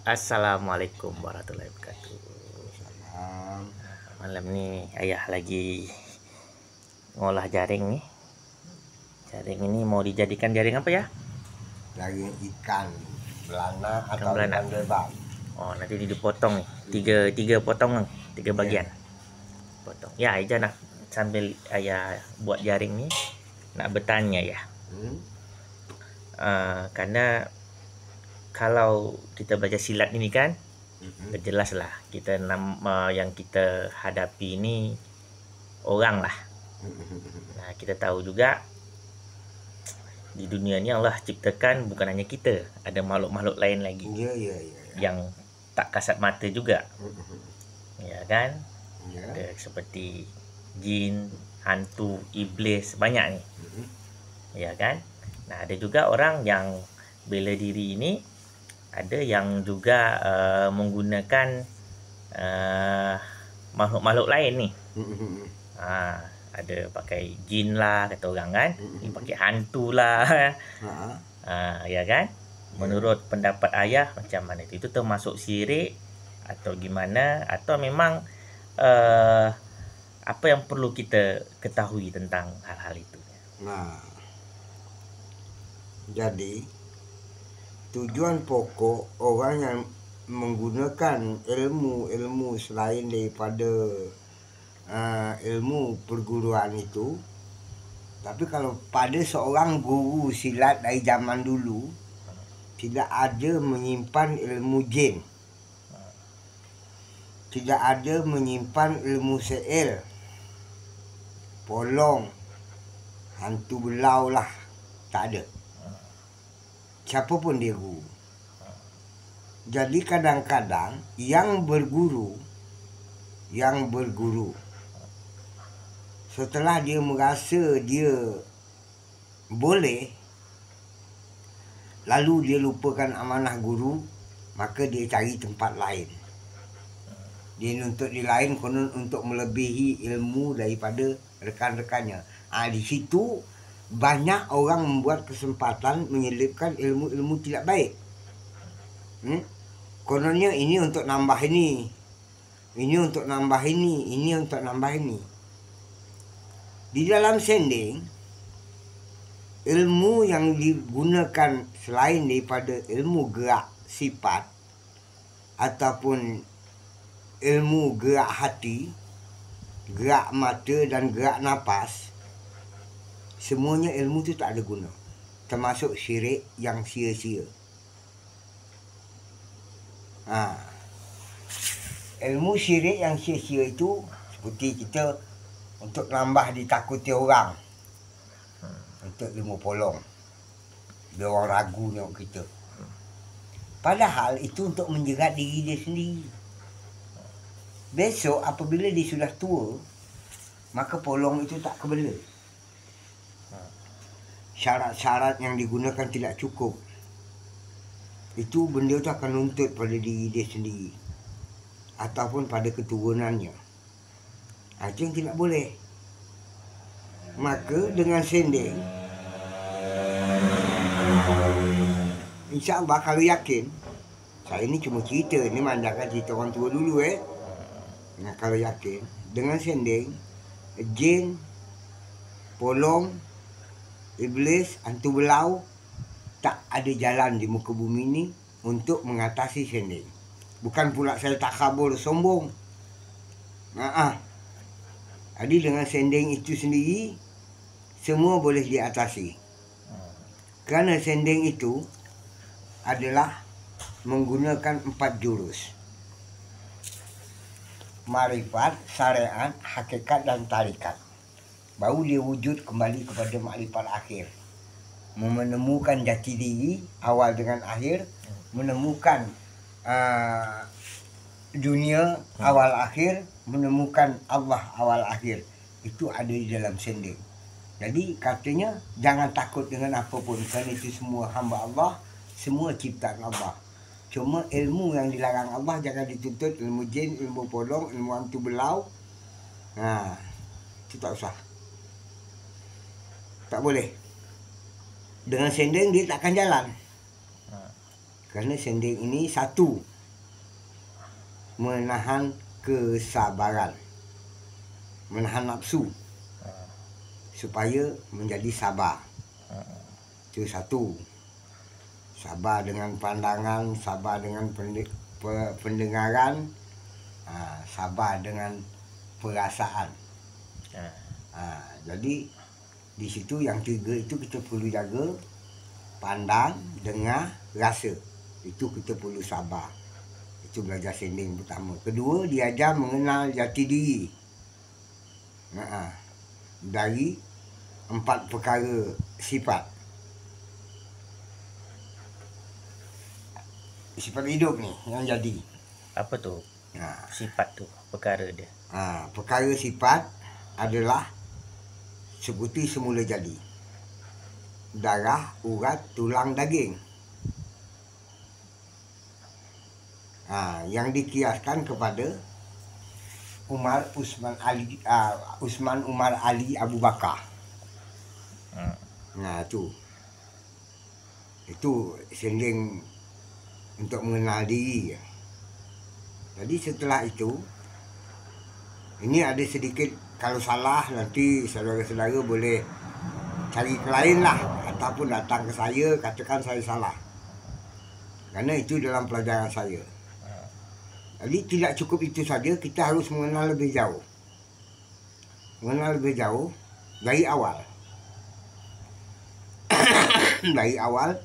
Assalamualaikum warahmatullahi wabarakatuh. Salam. Malam ni ayah lagi ngolah jaring ni. Jaring ini mau dijadikan jaring apa ya? Jaring ikan belana atau belana. ikan bebas. Oh, nanti dipotong nih. Tiga potong, tiga bagian. Potong. Ya, Aija nak sambil ayah buat jaring ni nak bertanya ya. Karena kalau kita belajar silat ini kan, jelas lah kita yang kita hadapi ini orang lah. Nah, kita tahu juga di dunia ni Allah ciptakan bukan hanya kita, ada makhluk-makhluk lain lagi. Yang tak kasat mata juga. Ya kan? Ada seperti jin, hantu, iblis, banyak nih. Ya kan? Nah, ada juga orang yang bela diri ini, ada yang juga menggunakan makhluk-makhluk lain nih. Ada pakai jin lah kata orang kan, ni pakai hantu lah. Ya kan? Menurut pendapat ayah macam mana itu termasuk syirik atau gimana, atau memang apa yang perlu kita ketahui tentang hal-hal itu? Nah, jadi tujuan pokok orang yang menggunakan ilmu selain daripada ilmu perguruan itu, tapi kalau pada seorang guru silat dari zaman dulu tidak ada menyimpan ilmu jin, tidak ada menyimpan ilmu seil, polong, hantu belau lah, tak ada. Siapa pun dia guru. Jadi kadang-kadang yang berguru setelah dia merasa dia boleh, lalu dia lupakan amanah guru, maka dia cari tempat lain. Dia nuntut di lain konon untuk melebihi ilmu daripada rekan-rekannya. Di situ banyak orang membuat kesempatan menyelipkan ilmu-ilmu tidak baik. Kononnya ini untuk nambah ini, ini untuk nambah ini, ini untuk nambah ini. Di dalam sending, ilmu yang digunakan selain daripada ilmu gerak sifat ataupun ilmu gerak hati, gerak mata dan gerak nafas, semuanya ilmu tu tak ada guna. Termasuk syirik yang sia-sia. Ilmu syirik yang sia-sia itu seperti kita untuk nambah ditakuti orang, untuk ilmu polong, biar orang ragu tengok kita. Padahal itu untuk menjerat diri dia sendiri. Besok apabila dia sudah tua, maka polong itu tak kebela. Syarat-syarat yang digunakan tidak cukup. Itu benda tu akan nuntut pada diri dia sendiri ataupun pada keturunannya. Itu yang tidak boleh. Maka dengan sending, insya-Allah kalau yakin, saya ini cuma cerita, ini mandakan cerita orang tua dulu Nah, kalau yakin dengan sending, jin, polong, iblis, hantu belau tak ada jalan di muka bumi ini untuk mengatasi sending. Bukan pula saya tak kabur sombong. Jadi dengan sending itu sendiri semua boleh diatasi. Kerana sending itu adalah menggunakan 4 jurus. Makrifat, syariat, hakikat dan tarikat. Baru dia wujud kembali kepada makrifat akhir. Menemukan jati diri awal dengan akhir, menemukan dunia awal akhir, menemukan Allah awal akhir. Itu ada di dalam sending. Jadi katanya jangan takut dengan apa pun, kerana itu semua hamba Allah, semua ciptaan Allah. Cuma ilmu yang dilarang Allah jangan dituntut, ilmu jin, ilmu polong, ilmu hantu belau. Itu tak usah. Tak boleh. Dengan sending dia takkan jalan. Kerana sending ini satu, menahan kesabaran, menahan nafsu supaya menjadi sabar. Itu satu. Sabar dengan pandangan, sabar dengan pendengaran, sabar dengan perasaan. Jadi di situ yang tiga itu kita perlu jaga, pandang, dengar, rasa. Itu kita perlu sabar. Itu belajar sending pertama. Kedua, diajar mengenal jati diri. Dari 4 perkara sifat. Sifat hidup ni yang jadi. Apa tu? Sifat tu, perkara dia. Perkara sifat adalah seperti semula jadi. Darah, urat, tulang, daging. Yang dikiaskan kepada Usman Umar Ali Abu Bakar. Itu sending untuk mengenal diri. Jadi setelah itu, ini ada sedikit, kalau salah nanti saudara-saudara boleh cari ke lain lah, ataupun datang ke saya, katakan saya salah. Kerana itu dalam pelajaran saya. Jadi tidak cukup itu saja, kita harus mengenal lebih jauh. Mengenal lebih jauh dari awal. Dari awal,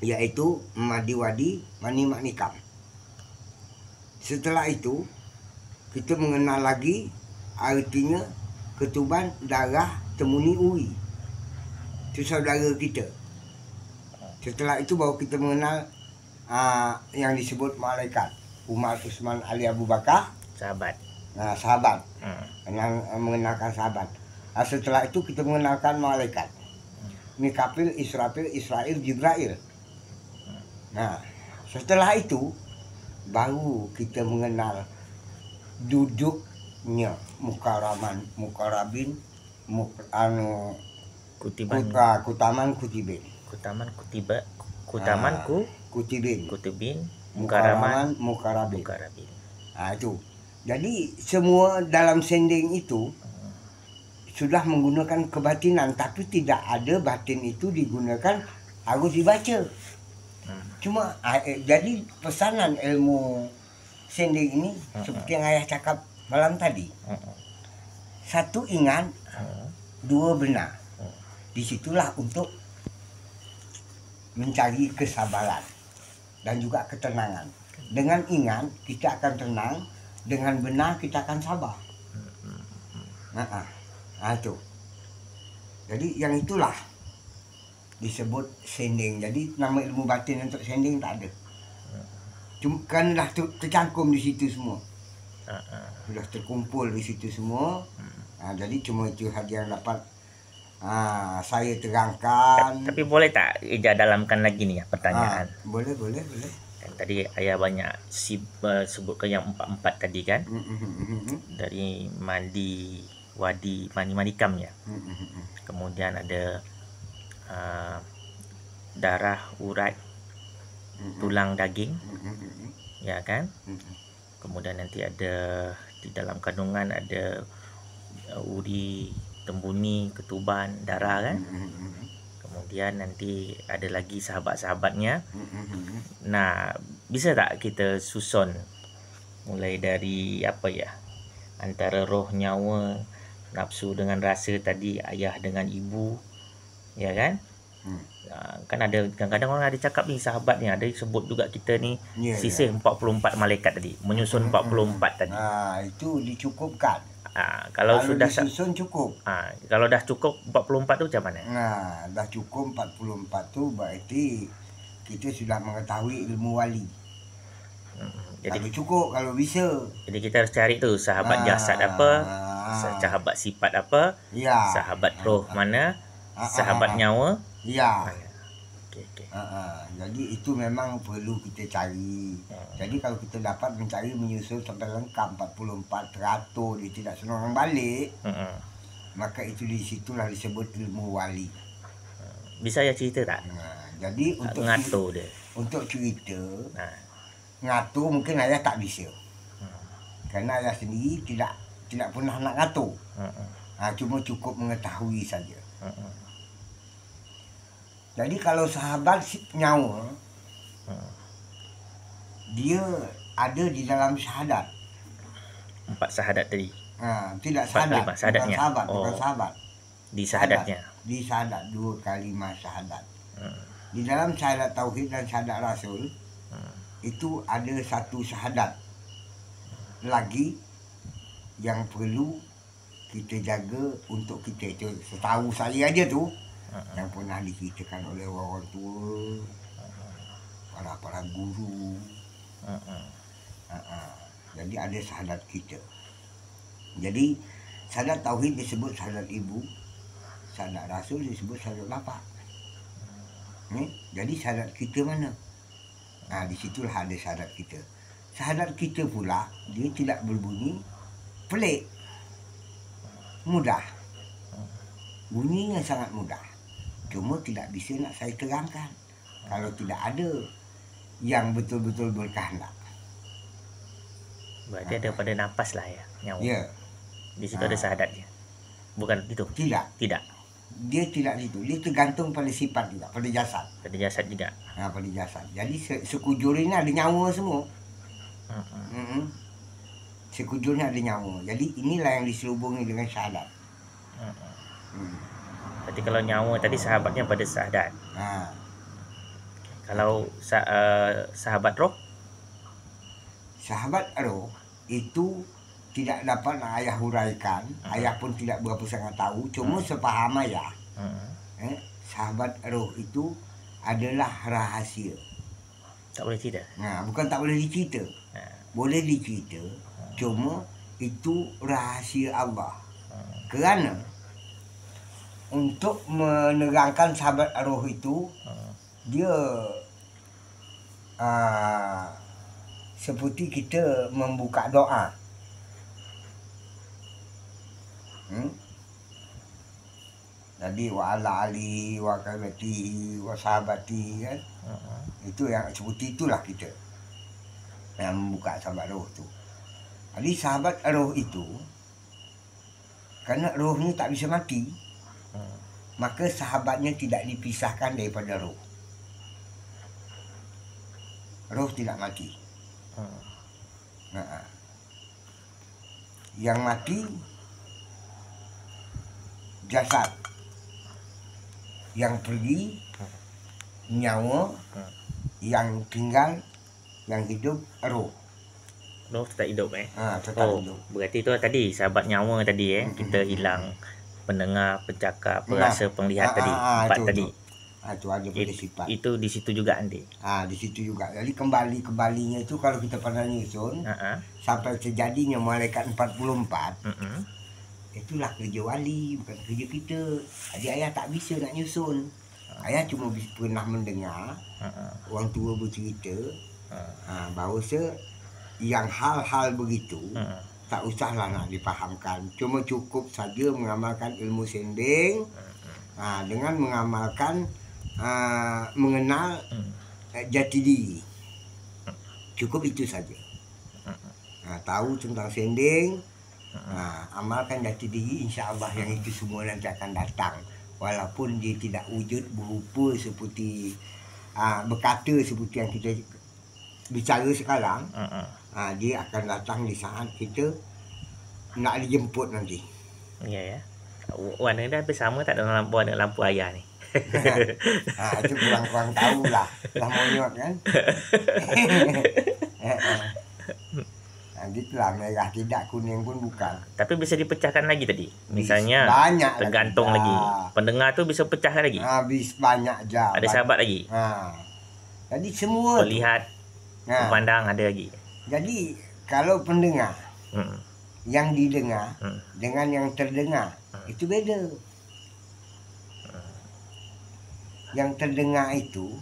iaitu Madi Wadi Mani Maknikam. Setelah itu, kita mengenal lagi, artinya ketuban, darah, temuni, uri. Itu saudara kita. Setelah itu baru kita mengenal yang disebut malaikat. Umar Usman Ali Abu Bakar, sahabat. Sahabat. Mengenalkan sahabat. Setelah itu kita mengenalkan malaikat. Mikapil, Israfil, Israel, Jibrail. Setelah itu baru kita mengenal duduknya mukarabin, kutaman, kutibin. Kutibin, mukarabin. Itu. Jadi semua dalam sending itu sudah menggunakan kebatinan, tapi tidak ada batin itu digunakan, harus dibaca. Cuma jadi pesanan ilmu sending ini seperti yang ayah cakap malam tadi. Satu ingat, dua benar. Disitulah untuk mencari kesabaran dan juga ketenangan. Dengan ingat kita akan tenang, dengan benar kita akan sabar. Itu. Jadi yang itulah disebut sending. Jadi nama ilmu batin untuk sending tak ada. Cuma kan dah tercangkum di situ semua. Sudah terkumpul di situ semua. Jadi cuma itu saja yang dapat saya terangkan. Tapi boleh tak Ija dalamkan lagi nih ya pertanyaan? Boleh. Kan tadi ayah banyak sebutkan yang 4 tadi kan. Dari Mandi Wadi Mani Manikam ya. Kemudian ada darah, urat, tulang, daging, ya kan. Kemudian nanti ada di dalam kandungan ada uri, tembuni, ketuban, darah kan. Kemudian nanti ada lagi sahabat-sahabatnya. Nah, bisa tak kita susun mulai dari apa ya, antara roh, nyawa, nafsu dengan rasa tadi, ayah dengan ibu, ya kan. Kan ada kadang-kadang orang ada cakap ni sahabat ni, ada sebut juga kita ni sisih 44 malaikat tadi, menyusun 44 tadi. Itu dicukupkan. Kalau sudah disusun cukup. Kalau dah cukup 44 tu macam mana? Dah cukup 44 tu berarti kita sudah mengetahui ilmu wali. Jadi kalau cukup, kalau bisa. Jadi kita harus cari tu sahabat jasad apa, sahabat sifat apa, sahabat roh mana, sahabat nyawa. Okay. Jadi itu memang perlu kita cari. Jadi kalau kita dapat mencari, menyusul sampai lengkap 44 teratur, dia tidak senang balik, maka itu di situlah disebut ilmu wali. Bisa ya cerita tak? Jadi untuk ngatur dia. Untuk cerita, ngatur mungkin ayah tak bisa. Kerana ayah sendiri tidak pernah nak ngatur. Cuma cukup mengetahui saja. Jadi kalau sahabat nyawa, dia ada di dalam syahadat. 4 syahadat tadi. Tidak syahadat, syahadatnya. Bukan sahabat. Di syahadatnya. Di syahadat 2 kalimah syahadat. Di dalam syahadat tauhid dan syahadat rasul itu ada satu syahadat lagi yang perlu kita jaga untuk kita. Itu setahu saya aja tu yang pernah diceritakan oleh orang tua, para guru. Jadi ada syahadat kita. Jadi syahadat tauhid disebut syahadat ibu, syahadat rasul disebut syahadat bapa. Jadi syahadat kita mana? Di situlah ada syahadat kita. Syahadat kita pula dia tidak berbunyi pelik, mudah. Bunyinya sangat mudah. Cuma tidak bisa nak saya terangkan kalau tidak ada yang betul-betul berkehendak. Berarti ada pada nafas lah ya, nyawa. Ya. Di situ ada syahadatnya. Bukan itu. Tidak. Dia tidak itu. Dia tergantung pada sifat juga, pada jasad. Pada jasad juga. Pada jasad. Jadi sekujur ini ada nyawa semua. Sekujurnya ada nyawa. Jadi inilah yang diselubungi dengan syahadat. Berarti kalau nyawa tadi sahabatnya pada syahadat. Kalau sahabat roh? Sahabat roh itu tidak dapat ayah huraikan. Ayah pun tidak berapa sangat tahu. Cuma sepaham ayah. Sahabat roh itu adalah rahasia. Tak boleh cerita? Bukan tak boleh dicerita. Boleh dicerita. Cuma itu rahasia Allah. Kerana untuk menerangkan sahabat roh itu, dia seperti kita membuka doa. Jadi wa ala ali wa kabati wa sahabati kan. Itu yang seperti itulah kita yang membuka sahabat roh tu. Jadi sahabat roh itu kerana rohnya tak bisa mati, maka sahabatnya tidak dipisahkan daripada roh. Roh tidak mati. Yang mati jasad, yang pergi nyawa, yang tinggal, yang hidup roh. Roh tetap hidup tetap hidup. Berarti itu tadi sahabat nyawa tadi kita hilang pendengar, pencakap, perasa, penglihat tadi. Empat tadi. Itu ada pada sifat. Itu di situ juga nanti. Di situ juga. Jadi kembalinya itu kalau kita pernah nyusun sampai terjadinya malaikat 44. Itulah kerja wali, bukan kerja kita. Jadi ayah tak bisa nak nyusun. Ayah cuma pernah mendengar orang tua bercerita bahawa yang hal-hal begitu tak usahlah nak dipahamkan. Cuma cukup saja mengamalkan ilmu sending dengan mengamalkan mengenal jati diri. Cukup itu saja. Tahu tentang sending, amalkan jati diri, insya-Allah yang itu semua nanti akan datang. Walaupun dia tidak wujud berupa seperti berkata seperti yang kita bicara sekarang, dia akan datang di saat kita nak dijemput nanti. Ya. Warna dia hampir sama tak dengan warna lampu ayah ni. Itu kurang tahulah. Dah monyot kan. Gitulah, merah tidak, kuning pun bukan. Tapi bisa dipecahkan lagi tadi. Misalnya banyak tergantung lagi. Pendengar tu bisa pecahkan lagi. Banyak je. Ada sahabat lagi. Jadi semua melihat, memandang ada lagi. Jadi kalau pendengar yang didengar dengan yang terdengar itu beda. Yang terdengar itu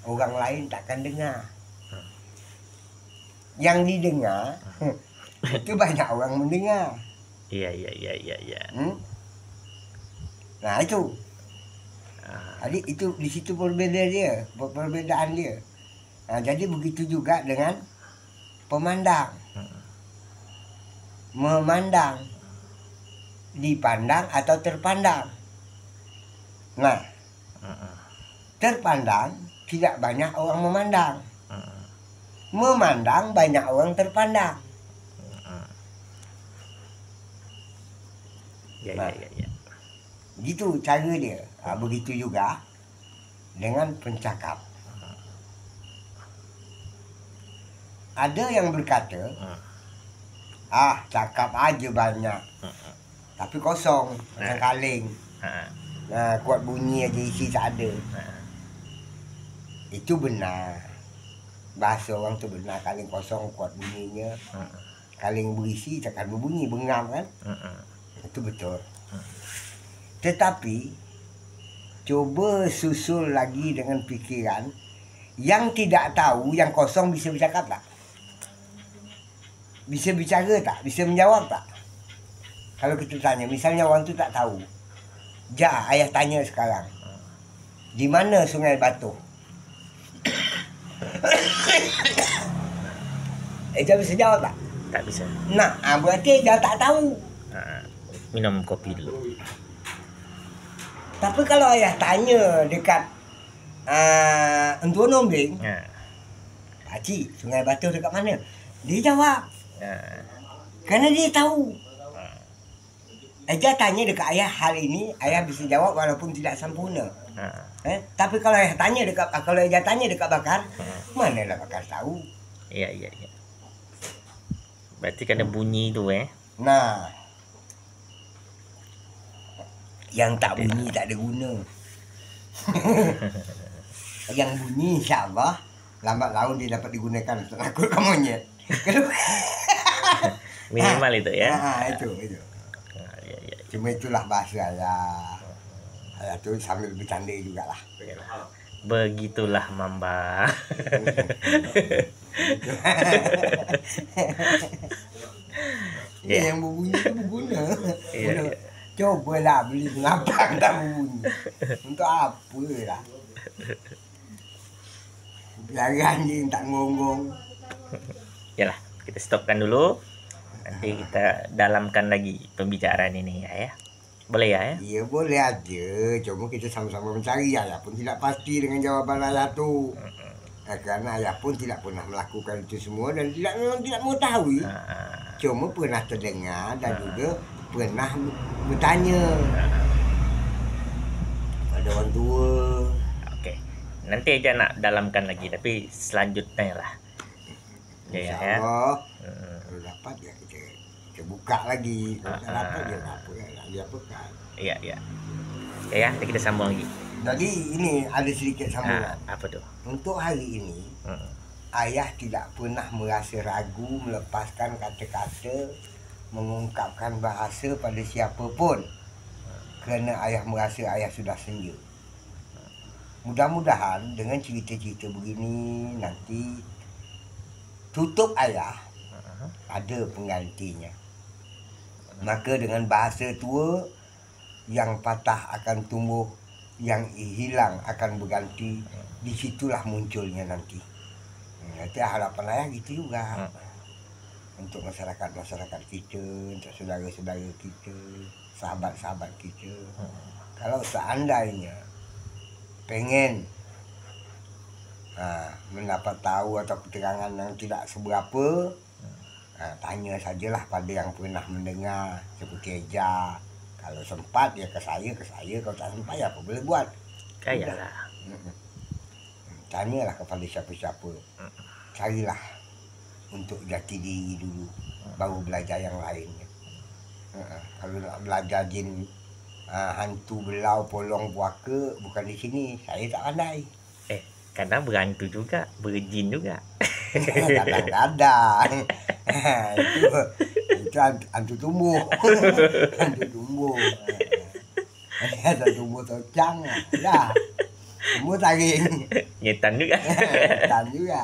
orang lain takkan dengar. Yang didengar itu banyak orang mendengar. Iya. Nah itu. Jadi itu di situ perbedaan dia. Jadi begitu juga dengan pemandang. Memandang, dipandang atau terpandang. Nah, terpandang tidak banyak orang memandang. Memandang banyak orang terpandang. Ya. Gitu cara dia. Begitu juga dengan pencakap. Ada yang berkata, cakap aja banyak, tapi kosong, macam kaleng. Kuat bunyi aja, isi tak ada. Itu benar. Bahasa orang tu benar, kaleng kosong kuat bunyinya. Kaleng berisi takkan berbunyi, bengam kan. Itu betul. Tetapi coba susul lagi dengan fikiran yang tidak tahu, yang kosong bisa bercakap tak? Bisa bicara tak? Bisa menjawab tak? Kalau kita tanya, misalnya orang tu tak tahu. Ayah tanya sekarang. Di mana Sungai Batu? Eja bisa jawab tak? Tak bisa. Nah, berarti Eja tak tahu. Minum kopi dulu. Tapi kalau ayah tanya dekat Entua Nombing, Pakcik, Sungai Batu dekat mana? Dia jawab. Kerana dia tahu. Eja tanya dekat ayah hal ini, ayah bisa jawab walaupun tidak sempurna. Tapi kalau ayah tanya kalau Eja tanya dekat Bakar, manalah Bakar tahu. Iya. Berarti kena bunyi tu Nah, yang tak bunyi tak ada guna. Yang bunyi insya-Allah lambat laun dia dapat digunakan untuk nakutkan monyet. Minimal itu ya. Itu. Cuma itulah bahasa ayah. Ayah tu sambil bercanda jugalah. Begitulah Mamba. Yang berbunyi itu berguna. Cobalah beli pengapang tak berbunyi. Untuk apa lah? Biar anjing tak ngonggong. Yalah, kita stopkan dulu. Nanti kita dalamkan lagi pembicaraan ini ya. Boleh ya? Iya boleh aja. Cuma kita sama-sama mencari. Ayah pun tidak pasti dengan jawaban ayah tu. Karena ayah pun tidak pernah melakukan itu semua dan memang tidak mengetahui. Cuma pernah terdengar dan juga pernah bertanya pada orang tua. Oke. Nanti aja nak dalamkan lagi tapi selanjutnya lah. InsyaAllah kalau dapat ya kita buka lagi. Kalau tak dapat ya apa ya dia pekan. Iya. Oke ya, nanti kita sambung lagi. Jadi ini ada sedikit sambungan. Apa tuh? Untuk hari ini ayah tidak pernah merasa ragu melepaskan kata-kata, mengungkapkan bahasa pada siapa pun. Kerana ayah merasa ayah sudah senja. Mudah-mudahan dengan cerita-cerita begini nanti tutup ayah ada penggantinya. Maka dengan bahasa tua yang patah akan tumbuh, yang hilang akan berganti. Disitulah munculnya nanti. Nanti harapan ayah gitu juga. Untuk masyarakat kita, untuk saudara-saudara kita, sahabat-sahabat kita. Kalau seandainya pengen mendapat tahu atau keterangan yang tidak seberapa, tanya sajalah pada yang pernah mendengar seperti Eja. Kalau sempat ya ke saya. Kalau tak sempat ya apa boleh buat. Kayalah. Tanyalah kepada siapa-siapa. Carilah untuk jati diri dulu, baru belajar yang lainnya. Kalau nak belajar jin hantu belau polong puaka, bukan di sini. Saya tak pandai. Kadang berhantu juga, berjin juga. Kadang-kadang. Itu hantu tumbuh. Hantu tumbuh. Ada tumbuh tocang. Dah. Semua taring. Nyetan juga. Nyetan juga.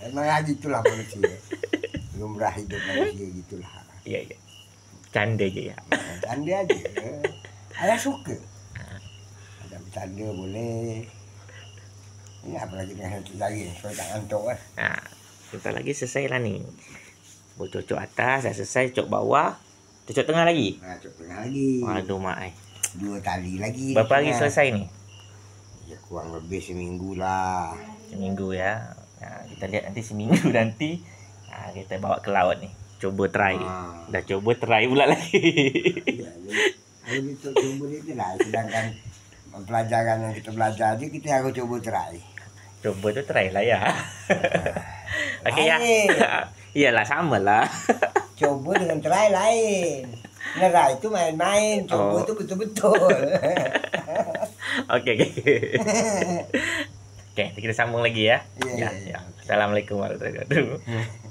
Memang gitulah manusia. Lumrah hidup manusia gitulah. Iya. Canda aja ya. Canda aja. Ayah suka. Ada bercanda boleh. Ini apa lagi dengan satu lagi supaya tak ngantuk kan. Nah, kita lagi selesai lah ni. Cocok atas dah selesai, cocok bawah. Cocok tengah lagi. Nah, cocok tengah lagi. Waduh mak ai. 2 tali lagi. Berapa hari selesai ni? Ya kurang lebih seminggu lah. Seminggu ya. Nah, kita lihat nanti seminggu nanti. Nah, kita bawa ke laut ni. Coba try. Dah coba try pula lagi. Ya, jadi kita coba dia lah. Sedangkan pelajaran yang kita belajar je kita harus coba try. Coba tu try lah ya. Okey ya. Lain. Iyalah sama lah. Coba dengan try lain. Nerai itu main-main, coba tu betul-betul. Okey. Okey, kita sambung lagi ya. Ya. Assalamualaikum warahmatullahi wabarakatuh.